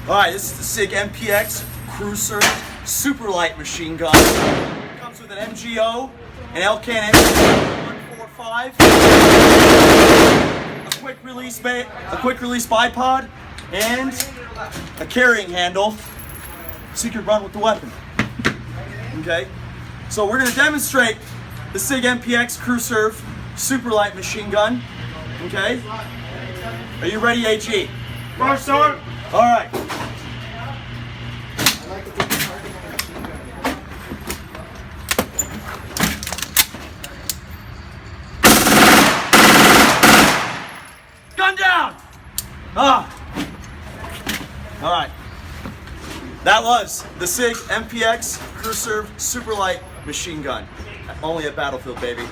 Alright, this is the Sig MPX Cruiser Super Light Machine Gun. It comes with an MGO, an L-can 145, a quick release bipod, and a carrying handle so you can run with the weapon. Okay, so we're going to demonstrate the Sig MPX Cruiser Super Light Machine Gun. Okay, are you ready, AG? March, sir. All right. Gun down! All right. That was the Sig MPX Cruiser Super Light Machine Gun. Only at Battlefield, baby.